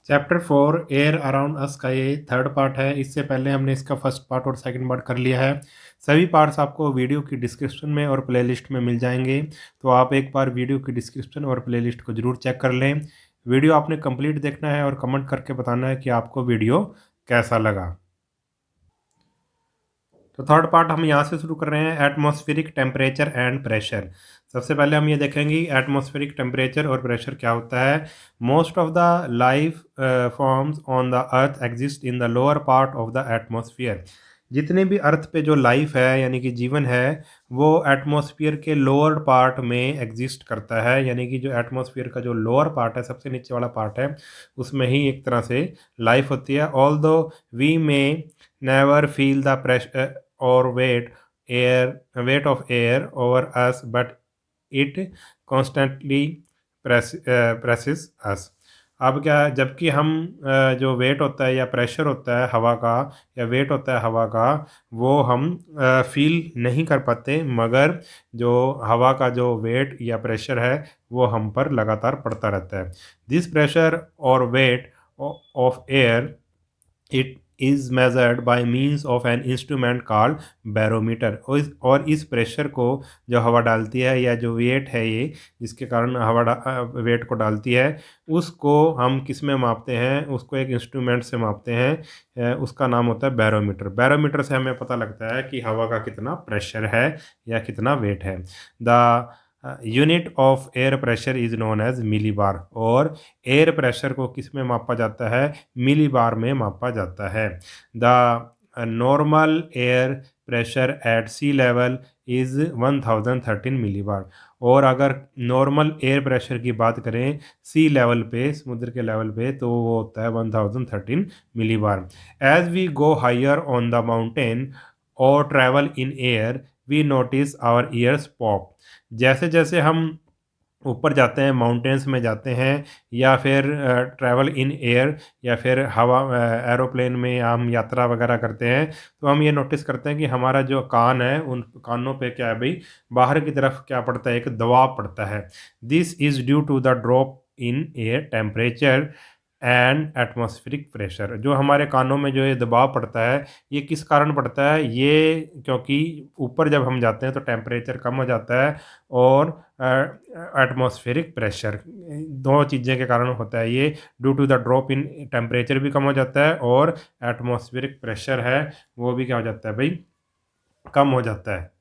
Chapter 4 air around us का ये third part है। इससे पहले हमने इसका फर्स्ट पार्ट और सेकंड पार्ट कर लिया है। सभी पार्ट्स आपको वीडियो की डिस्क्रिप्शन में और प्लेलिस्ट में मिल जाएंगे, तो आप एक बार वीडियो की डिस्क्रिप्शन और प्लेलिस्ट को ज़रूर चेक कर लें। वीडियो आपने कंप्लीट देखना है और कमेंट करके बताना है कि आपको वीडियो कैसा लगा। तो थर्ड पार्ट हम यहाँ से शुरू कर रहे हैं, एटमॉस्फेरिक टेम्परेचर एंड प्रेशर। सबसे पहले हम ये देखेंगे एटमॉस्फेरिक टेम्परेचर और प्रेशर क्या होता है। Most of the life forms on the earth exist in the lower part of the atmosphere. जितने भी अर्थ पे जो लाइफ है यानी कि जीवन है वो एटमॉस्फेयर के लोअर पार्ट में एग्जिस्ट करता है, यानी कि जो एटमॉस्फेयर का जो लोअर पार्ट है, सबसे नीचे वाला पार्ट है, उसमें ही एक तरह से लाइफ होती है। ऑल दो वी में never feel the pressure or weight of air over us, but it constantly presses us। अब क्या, जबकि हम जो वेट होता है या प्रेशर होता है हवा का या वेट होता है हवा का, वो हम फील नहीं कर पाते, मगर जो हवा का जो वेट या प्रेशर है वो हम पर लगातार पड़ता रहता है। दिस प्रेशर और weight of air it is measured by means of an instrument called barometer. और इस प्रेशर को जो हवा डालती है या जो वेट है ये जिसके कारण वेट को डालती है, उसको हम किस में मापते हैं, उसको एक इंस्ट्रूमेंट से मापते हैं। उसका नाम होता है बैरोमीटर। बैरोमीटर से हमें पता लगता है कि हवा का कितना प्रेशर है या कितना वेट है। The unit of air pressure is known as millibar. और एयर प्रेशर को किस में मापा जाता है, मिली बार में मापा जाता है। The normal air pressure at sea level is 1013 millibar. और अगर नॉर्मल एयर प्रेशर की बात करें सी लेवल पे, समुद्र के लेवल पे, तो वो होता है 1013 millibar. As we go higher on the mountain और travel in air we notice our ears pop. जैसे जैसे हम ऊपर जाते हैं, माउंटेन्स में जाते हैं, या फिर ट्रैवल इन एयर, या फिर हवा एरोप्लेन में हम यात्रा वगैरह करते हैं, तो हम ये नोटिस करते हैं कि हमारा जो कान है उन कानों पे क्या है भाई, बाहर की तरफ क्या पड़ता है, एक दबाव पड़ता है। This is due to the drop in air temperature and atmospheric pressure. जो हमारे कानों में जो ये दबाव पड़ता है, ये किस कारण पड़ता है, ये क्योंकि ऊपर जब हम जाते हैं तो टेम्परेचर कम हो जाता है, और एटमॉस्फेरिक प्रेशर, दो चीज़ें के कारण होता है ये। Due to the drop in temperature भी कम हो जाता है, और एटमॉस्फेरिक प्रेशर है वो भी क्या हो जाता है भाई, कम हो जाता है।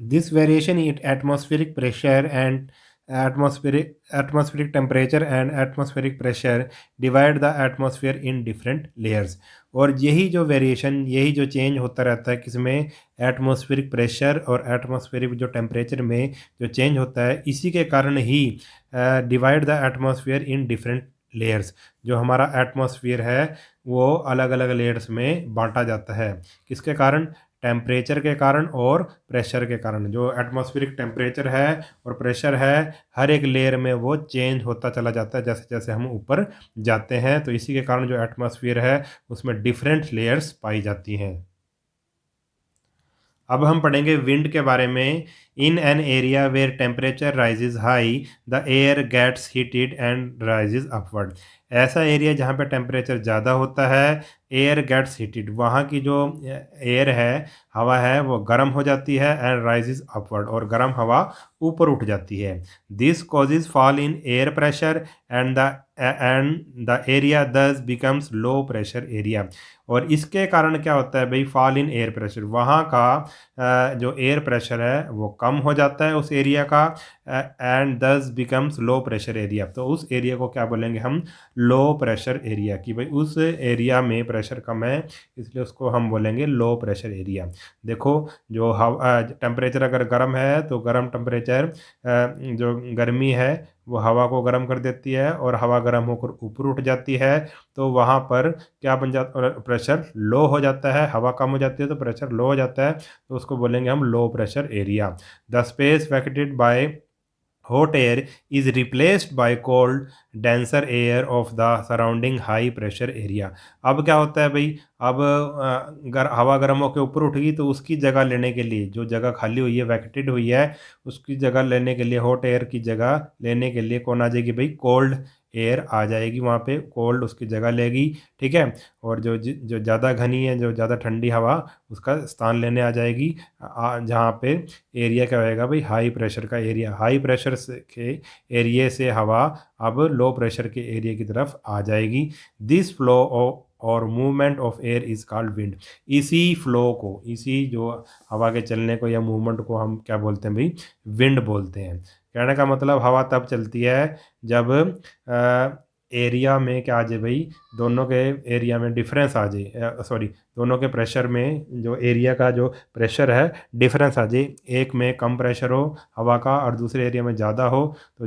This variation in atmospheric pressure and atmospheric temperature and atmospheric pressure divide the atmosphere in different layers। और यही जो वेरिएशन, यही जो चेंज होता रहता है किसमें, एटमॉस्फेरिक प्रेशर और एटमॉस्फेरिक जो टेम्परेचर में जो चेंज होता है, इसी के कारण ही divide the atmosphere in different layers. जो हमारा एटमॉस्फेयर है वो अलग अलग लेयर्स में बांटा जाता है। किसके कारण, टेम्परेचर के कारण और प्रेशर के कारण। जो एटमॉस्फेरिक टेम्परेचर है और प्रेशर है, हर एक लेयर में वो चेंज होता चला जाता है जैसे जैसे हम ऊपर जाते हैं, तो इसी के कारण जो एटमॉस्फेयर है उसमें डिफरेंट लेयर्स पाई जाती हैं। अब हम पढ़ेंगे विंड के बारे में। In an area where temperature rises high the air gets heated and rises upward. ऐसा एरिया जहाँ पे टेम्परेचर ज़्यादा होता है, एयर गेट्स हीटेड, वहाँ की जो एयर है, हवा है, वो गर्म हो जाती है, एंड राइजेज अपवर्ड, और गर्म हवा ऊपर उठ जाती है। This causes fall in air pressure and the area दस बिकम्स लो प्रेशर एरिया। और इसके कारण क्या होता है भाई, फॉल इन एयर प्रेशर, वहाँ का जो एयर प्रेशर है वो कम हो जाता है उस एरिया का, एंड दस बिकम्स लो प्रेशर एरिया। तो उस एरिया को क्या बोलेंगे हम, लो प्रेशर एरिया, कि भाई उस एरिया में प्रेशर कम है, इसलिए उसको हम बोलेंगे लो प्रेशर एरिया। देखो, जो हवा टेम्परेचर अगर गर्म है तो गर्म टेम्परेचर, जो गर्मी है वो हवा को गर्म कर देती है, और हवा गर्म होकर ऊपर उठ जाती है, तो वहाँ पर क्या बन जाता, प्रेशर लो हो जाता है, हवा कम हो जाती है तो प्रेशर लो हो जाता है, तो उसको बोलेंगे हम low pressure area. The space vacated by hot air is replaced by cold denser air of the surrounding high pressure area। अब क्या होता है भाई, अब हवा गर्म होकर ऊपर उठ गई, तो उसकी जगह लेने के लिए, जो जगह खाली हुई है, वैकेटेड हुई है, उसकी जगह लेने के लिए, हॉट एयर की जगह लेने के लिए कौन आ जाएगी भाई, कोल्ड एयर आ जाएगी वहाँ पे, कोल्ड उसकी जगह लेगी, ठीक है। और जो ज़्यादा घनी है, जो ज़्यादा ठंडी हवा उसका स्थान लेने आ जाएगी, जहाँ पे एरिया क्या होएगा भाई, हाई प्रेशर का एरिया। हाई प्रेशर के एरिया से हवा अब लो प्रेशर के एरिया की तरफ आ जाएगी। दिस फ्लो और movement of air is called wind. इसी फ्लो को, इसी जो हवा के चलने को या मूवमेंट को हम क्या बोलते हैं भाई, विंड बोलते हैं। कहने का मतलब हवा तब चलती है जब एरिया में क्या आ जाए भाई, दोनों के एरिया में डिफरेंस आ जाए, सॉरी, दोनों के प्रेशर में, जो एरिया का जो प्रेशर है डिफरेंस आ जाए। एक में कम प्रेशर हो हवा का और दूसरे एरिया में ज़्यादा हो, तो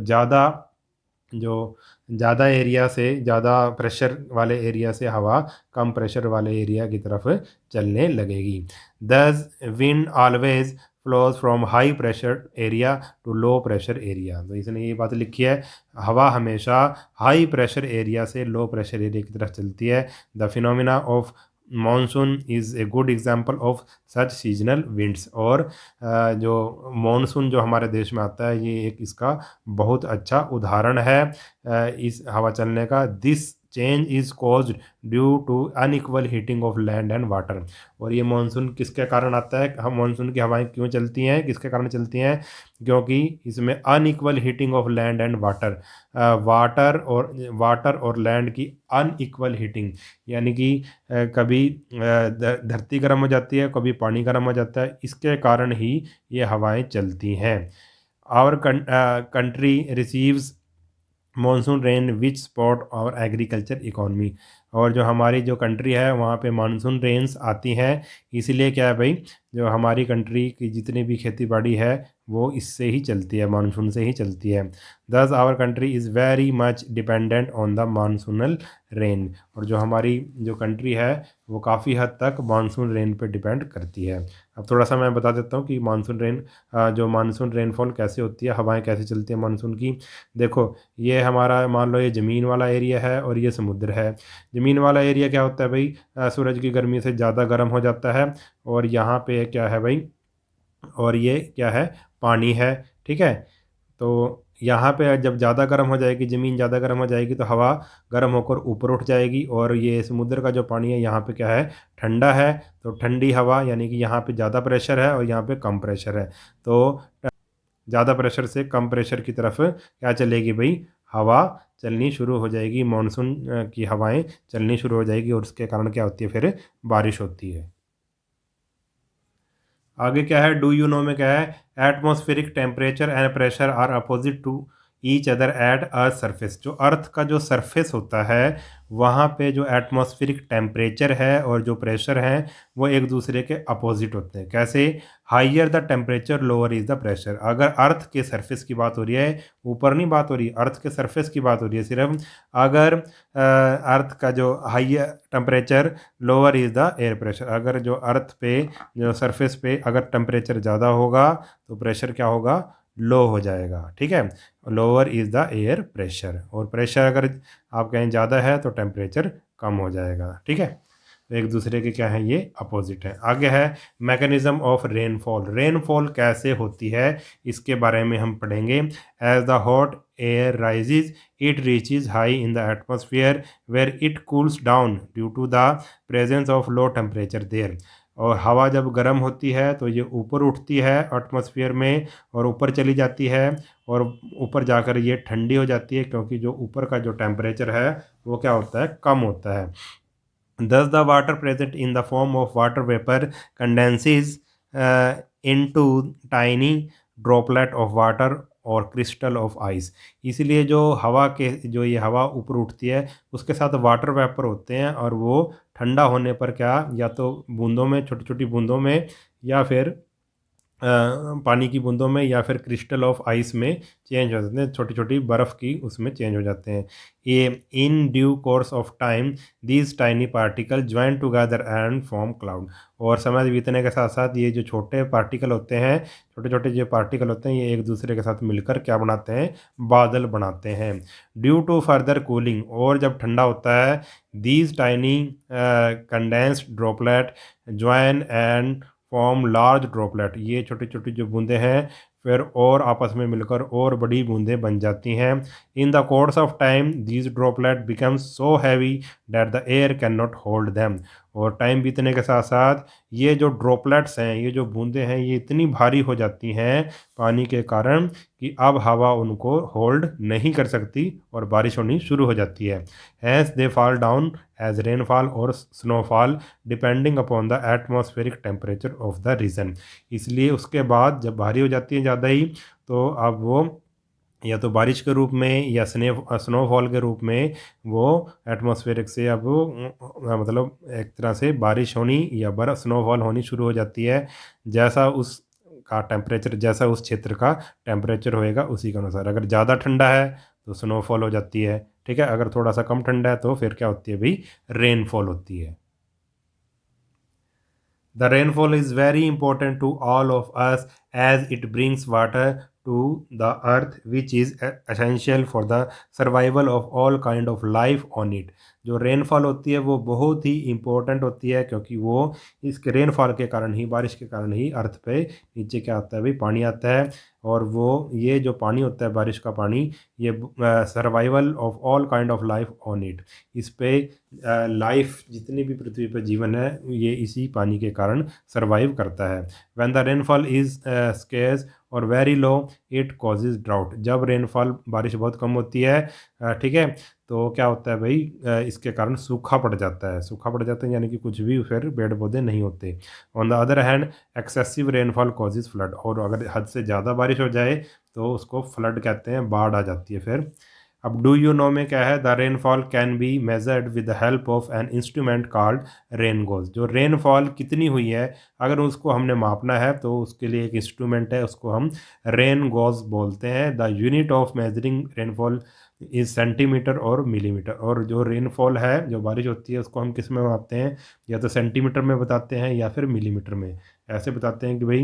जो ज़्यादा एरिया से, ज़्यादा प्रेशर वाले एरिया से हवा कम प्रेशर वाले एरिया की तरफ चलने लगेगी। Thus wind always flows from high pressure area to low pressure area. तो इसने ये बात लिखी है, हवा हमेशा हाई प्रेशर एरिया से लो प्रेशर एरिया की तरफ चलती है। The phenomena of monsoon is a good example of such seasonal winds. और जो मानसून जो हमारे देश में आता है, ये एक इसका बहुत अच्छा उदाहरण है इस हवा चलने का। This change is caused due to unequal heating of land and water. और ये मानसून किसके कारण आता है, हम मानसून की हवाएं क्यों चलती हैं, किसके कारण चलती हैं, क्योंकि इसमें unequal heating of land and water, water और लैंड की अनइक्वल हीटिंग, यानी कि कभी धरती गर्म हो जाती है, कभी पानी गर्म हो जाता है, इसके कारण ही ये हवाएं चलती हैं। Our country receives monsoon rain which support our agriculture economy. और जो हमारी जो कंट्री है वहाँ पे मानसून रेन्स आती हैं, इसलिए क्या है भाई, जो हमारी कंट्री की जितनी भी खेती बाड़ी है वो इससे ही चलती है, मानसून से ही चलती है। Thus our country is very much dependent on the monsoonal rain. और जो हमारी जो कंट्री है वो काफ़ी हद तक मानसून रेन पे डिपेंड करती है। अब थोड़ा सा मैं बता देता हूँ कि मानसून रेन, जो मानसून रेनफॉल कैसे होती है, हवाएं कैसे चलती है मानसून की। देखो, ये हमारा मान लो ये ज़मीन वाला एरिया है और ये समुद्र है। ज़मीन वाला एरिया क्या होता है भाई, सूरज की गर्मी से ज़्यादा गर्म हो जाता है, और यहाँ पे क्या है भाई, और ये क्या है, पानी है, ठीक है। तो यहाँ पे जब ज़्यादा गर्म हो जाएगी, ज़मीन ज़्यादा गर्म हो जाएगी, तो हवा गर्म होकर ऊपर उठ जाएगी, और ये समुद्र का जो पानी है यहाँ पे क्या है, ठंडा है। तो ठंडी हवा, यानी कि यहाँ पे ज़्यादा प्रेशर है और यहाँ पे कम प्रेशर है, तो ज़्यादा प्रेशर से कम प्रेशर की तरफ क्या चलेगी भाई, हवा चलनी शुरू हो जाएगी, मानसून की हवाएं चलनी शुरू हो जाएगी, और उसके कारण क्या होती है, फिर बारिश होती है। आगे क्या है, डू यू नो में क्या है, atmospheric temperature and pressure are opposite to each other at earth surface. जो अर्थ का जो सरफेस होता है वहाँ पे जो एटमॉस्फेरिक टेम्परेचर है और जो प्रेशर है वो एक दूसरे के अपोजिट होते हैं। कैसे, higher the temperature lower is the pressure. अगर अर्थ के सरफेस की बात हो रही है, ऊपर नहीं बात हो रही, अर्थ के सरफेस की बात हो रही है सिर्फ, अगर अर्थ का जो higher temperature, lower is the air pressure. अगर जो अर्थ पे, जो सरफेस पे अगर टेम्परेचर ज़्यादा होगा तो प्रेशर क्या होगा, लो हो जाएगा, ठीक है। Lower is the air pressure, और प्रेशर अगर आप कहें ज़्यादा है तो टेम्परेचर कम हो जाएगा, ठीक है। तो एक दूसरे के क्या है, ये अपोजिट है। आगे है मैकेनिज्म ऑफ रेनफॉल। रेनफॉल कैसे होती है इसके बारे में हम पढ़ेंगे। As the hot air rises it reaches high in the atmosphere where it cools down due to the presence of low temperature there. और हवा जब गर्म होती है तो ये ऊपर उठती है एटमॉस्फेयर में और ऊपर चली जाती है, और ऊपर जाकर ये ठंडी हो जाती है, क्योंकि जो ऊपर का जो टेम्परेचर है वो क्या होता है, कम होता है। Thus, the water present in the form of water vapor condenses into tiny droplet of water और क्रिस्टल ऑफ आइस। इसलिए जो हवा के, जो ये हवा ऊपर उठती है उसके साथ वाटर वेपर होते हैं, और वो ठंडा होने पर क्या, या तो बूंदों में, छोटी छोटी बूंदों में, या फिर पानी की बूंदों में, या फिर क्रिस्टल ऑफ आइस में चेंज हो जाते हैं, छोटी छोटी बर्फ़ की उसमें चेंज हो जाते हैं। ये in due course of time these tiny particle join together and form cloud. और समय बीतने के साथ साथ ये जो छोटे पार्टिकल होते हैं, छोटे छोटे जो पार्टिकल होते हैं, ये एक दूसरे के साथ मिलकर क्या बनाते हैं, बादल बनाते हैं। ड्यू टू फर्दर कूलिंग, और जब ठंडा होता है, these tiny condensed droplet join and form large droplet. ये छोटी छोटी जो बूंदें हैं फिर और आपस में मिलकर और बड़ी बूंदें बन जाती हैं। In the course of time these droplet becomes so heavy that the air can not hold them. और टाइम बीतने के साथ साथ ये जो ड्रॉपलेट्स हैं, ये जो बूंदें हैं, ये इतनी भारी हो जाती हैं पानी के कारण कि अब हवा उनको होल्ड नहीं कर सकती और बारिश होनी शुरू हो जाती है। Hence they fall down as rainfall और snowfall depending upon the atmospheric temperature of the region. इसलिए उसके बाद जब भारी हो जाती है ज़्यादा ही, तो अब वो या तो बारिश के रूप में या स्नोफॉल के रूप में वो एटमॉस्फेरिक से अब मतलब एक तरह से बारिश होनी या बर्फ़ स्नोफॉल होनी शुरू हो जाती है। जैसा उस का टेम्परेचर, जैसा उस क्षेत्र का टेम्परेचर होएगा उसी के अनुसार। अगर ज़्यादा ठंडा है तो स्नोफॉल हो जाती है, ठीक है। अगर थोड़ा सा कम ठंडा है तो फिर क्या होती है भाई, रेनफॉल होती है। The rainfall is very important to all of us as it brings water to the earth, which is essential for the survival of all kind of life on it। जो रेनफॉल होती है वो बहुत ही important होती है, क्योंकि वो इसके रेनफॉल के कारण ही, बारिश के कारण ही अर्थ पे नीचे क्या आता है भाई, पानी आता है। और वो ये जो पानी होता है, बारिश का पानी, ये survival of all kind of life on it. इस पे लाइफ जितनी भी पृथ्वी पर जीवन है, ये इसी पानी के कारण सर्वाइव करता है। When the rainfall is scarce और very low it causes drought. जब रेनफॉल, बारिश बहुत कम होती है, ठीक है, तो क्या होता है भाई, इसके कारण सूखा पड़ जाता है। सूखा पड़ जाता है यानी कि कुछ भी फिर पेड़ पौधे नहीं होते। On the other hand excessive rainfall causes flood. और अगर हद से ज़्यादा बारिश हो जाए तो उसको फ्लड कहते हैं, बाढ़ आ जाती है फिर। अब डू यू नो में क्या है, the rainfall can be measured with the help of an instrument called rain goes. जो रेनफॉल कितनी हुई है, अगर उसको हमने मापना है तो उसके लिए एक इंस्ट्रूमेंट है, उसको हम रेन गोज बोलते हैं। The unit of measuring rainfall is centimetre और मिलीमीटर। और जो रेनफॉल है, जो बारिश होती है, उसको हम किस में मापते हैं, या तो सेंटीमीटर में बताते हैं या फिर मिलीमीटर में। ऐसे बताते हैं कि भाई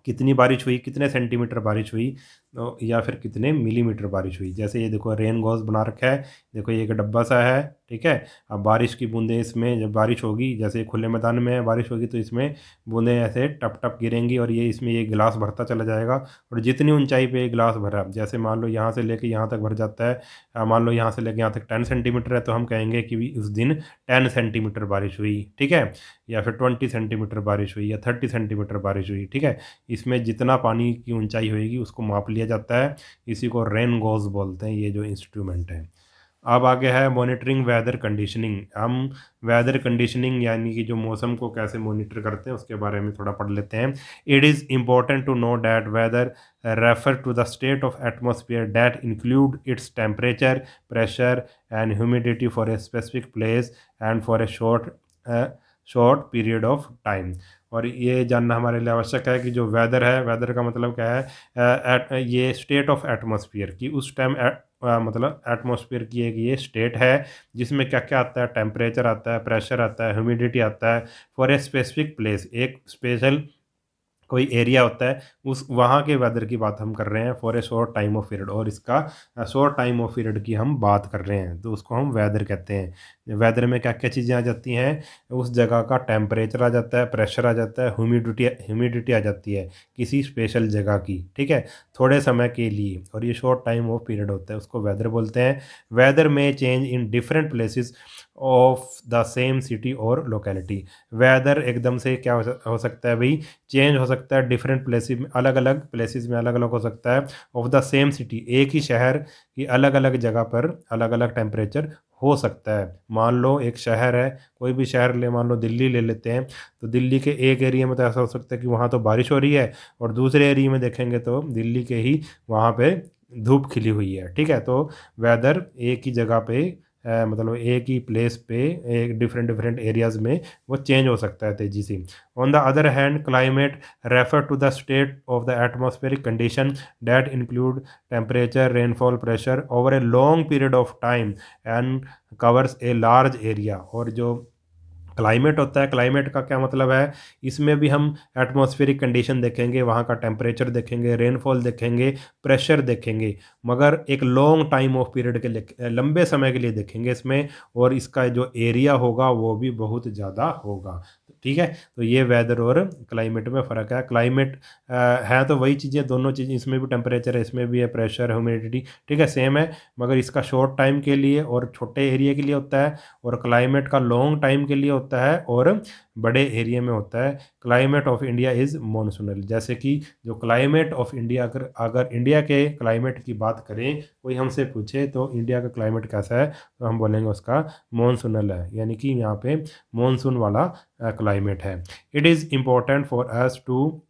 कितनी बारिश हुई, कितने सेंटीमीटर बारिश हुई, तो या फिर कितने मिलीमीटर बारिश हुई। जैसे ये देखो रेन गॉज बना रखा है, देखो ये एक डब्बा सा है, ठीक है। अब बारिश की बूंदें इसमें, जब बारिश होगी, जैसे खुले मैदान में बारिश होगी तो इसमें बूंदें ऐसे टप टप गिरेंगी और ये इसमें ये गिलास भरता चला जाएगा। और जितनी ऊंचाई पे ये गिलास भरा, जैसे मान लो यहाँ से लेके यहाँ तक भर जाता है, मान लो यहाँ से लेके यहाँ तक 10 सेंटीमीटर है, तो हम कहेंगे कि भी उस दिन 10 सेंटीमीटर बारिश हुई, ठीक है। या फिर 20 सेंटीमीटर बारिश हुई या 30 सेंटीमीटर बारिश हुई, ठीक है। इसमें जितना पानी की ऊंचाई होएगी उसको माप लिया जाता है। इसी को रेन गॉज बोलते हैं, ये जो इंस्ट्रूमेंट है। अब आगे है मॉनिटरिंग वेदर कंडीशनिंग। हम वेदर कंडीशनिंग यानी कि जो मौसम को कैसे मॉनिटर करते हैं उसके बारे में थोड़ा पढ़ लेते हैं। It is important to know that weather refer to the state of atmosphere that include its temperature, pressure and humidity for a specific place and for a short period of time. और ये जानना हमारे लिए आवश्यक है कि जो weather है, वेदर का मतलब क्या है, ये स्टेट ऑफ एटमॉस्फेयर की उस टाइम मतलब एटमॉस्फेयर की एक ये स्टेट है जिसमें क्या क्या आता है, टेम्परेचर आता है, प्रेशर आता है, ह्यूमिडिटी आता है, फॉर ए स्पेसिफिक प्लेस, एक स्पेशल कोई एरिया होता है, उस वहाँ के वेदर की बात हम कर रहे हैं, for a short time of period. और इसका शॉर्ट टाइम ऑफ पीरियड की हम बात कर रहे हैं, तो उसको हम वेदर कहते हैं। वेदर में क्या क्या चीज़ें आ जाती हैं, उस जगह का टेम्परेचर आ जाता है, प्रेशर आ जाता है, ह्यूमिडिटी आ जाती है किसी स्पेशल जगह की, ठीक है, थोड़े समय के लिए। और ये शॉर्ट टाइम ऑफ पीरियड होता है, उसको वेदर बोलते हैं। वेदर में change in different places of the same city और लोकेलिटी। वेदर एकदम से क्या हो सकता है भाई, चेंज हो सकता है डिफरेंट प्लेसेस में, अलग अलग प्लेसेस में अलग अलग हो सकता है। ऑफ द सेम सिटी, एक ही शहर की अलग अलग जगह पर अलग अलग टेम्परेचर हो सकता है। मान लो एक शहर है, कोई भी शहर ले, मान लो दिल्ली ले लेते हैं, तो दिल्ली के एक एरिया में तो ऐसा हो सकता है कि वहाँ तो बारिश हो रही है, और दूसरे एरिया में देखेंगे तो दिल्ली के ही वहाँ पे धूप खिली हुई है, ठीक है। तो वेदर एक ही जगह पे मतलब एक ही प्लेस पे एक डिफरेंट डिफरेंट एरियाज़ में वो चेंज हो सकता है तेज़ी से। On the other hand climate refer to the state of the atmospheric condition that include temperature, rainfall, pressure over a long period of time and covers a large area. और जो climate होता है, climate का क्या मतलब है, इसमें भी हम एटमॉस्फेरिक कंडीशन देखेंगे, वहाँ का टेम्परेचर देखेंगे, रेनफॉल देखेंगे, प्रेशर देखेंगे, मगर एक लॉन्ग टाइम ऑफ पीरियड के लिए, लंबे समय के लिए देखेंगे इसमें। और इसका जो एरिया होगा वो भी बहुत ज़्यादा होगा। तो ठीक है। तो ये वेदर और क्लाइमेट में फ़र्क है। क्लाइमेट है तो वही चीज़ें, दोनों चीज़ें, इसमें भी टेम्परेचर है, इसमें भी है प्रेशर, ह्यूमिडिटी, ठीक है, सेम है, मगर इसका शॉर्ट टाइम के लिए और छोटे एरिया के लिए होता है, और क्लाइमेट का लॉन्ग टाइम के लिए होता है और बड़े एरिया में होता है। Climate of India is monsoonal. जैसे कि जो क्लाइमेट ऑफ इंडिया, अगर अगर इंडिया के क्लाइमेट की बात करें, कोई हमसे पूछे तो इंडिया का क्लाइमेट कैसा है, तो हम बोलेंगे उसका मॉनसूनल है, यानी कि यहाँ पे मॉनसून वाला क्लाइमेट है। It is important for us to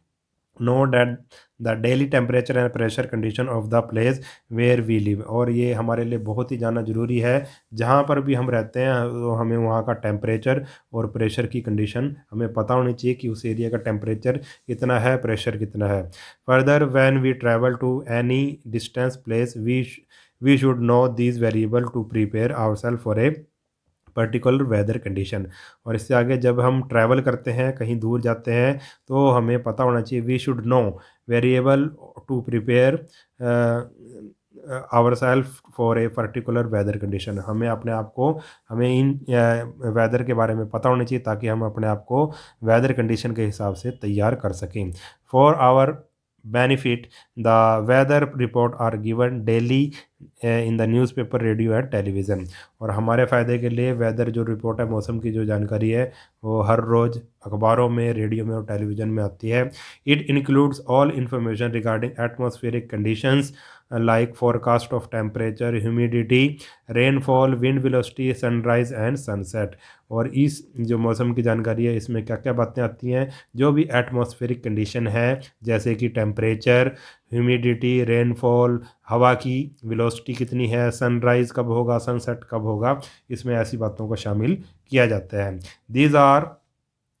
know that the daily temperature and pressure condition of the place where we live. और ये हमारे लिए बहुत ही जानना ज़रूरी है, जहाँ पर भी हम रहते हैं तो हमें वहाँ का टेम्परेचर और प्रेशर की कंडीशन हमें पता होनी चाहिए कि उस एरिया का टेम्परेचर कितना है, प्रेशर कितना है। Further when we travel to any distance place we should know these variable to prepare ourself for a particular weather condition. और इससे आगे जब हम ट्रैवल करते हैं, कहीं दूर जाते हैं, तो हमें पता होना चाहिए, we should know variable to prepare our self for a particular weather condition. हमें अपने आप को, हमें इन वेदर के बारे में पता होना चाहिए ताकि हम अपने आप को वेदर कंडीशन के हिसाब से तैयार कर सकें। For our benefit the weather report are given daily in the newspaper, radio and television। और हमारे फ़ायदे के लिए वेदर जो रिपोर्ट है, मौसम की जो जानकारी है, वो हर रोज़ अखबारों में, रेडियो में और टेलीविज़न में आती है। It includes all information regarding atmospheric conditions like forecast of temperature, humidity, rainfall, wind velocity, sunrise and sunset. और इस जो मौसम की जानकारी है, इसमें क्या क्या बातें आती हैं, जो भी एटमॉस्फेरिक कंडीशन है, जैसे कि टेम्परेचर, ह्यूमिडिटी, रेनफॉल, हवा की वेलोसिटी कितनी है, सनराइज़ कब होगा, सनसेट कब होगा, इसमें ऐसी बातों को शामिल किया जाता है। These are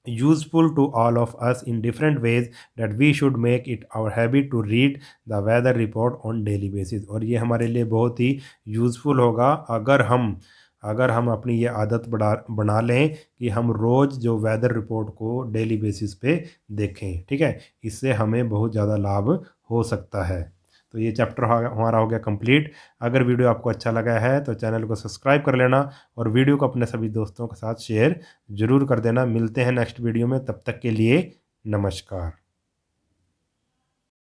useful to all of us in different ways that we should make it our habit to read the weather report on daily basis। और ये हमारे लिए बहुत ही यूज़फुल होगा अगर हम अपनी ये आदत बना लें कि हम रोज़ जो वेदर रिपोर्ट को डेली बेसिस पे देखें, ठीक है। इससे हमें बहुत ज़्यादा लाभ हो सकता है। तो ये चैप्टर हमारा हो गया कंप्लीट। अगर वीडियो आपको अच्छा लगा है तो चैनल को सब्सक्राइब कर लेना और वीडियो को अपने सभी दोस्तों के साथ शेयर ज़रूर कर देना। मिलते हैं नेक्स्ट वीडियो में, तब तक के लिए नमस्कार।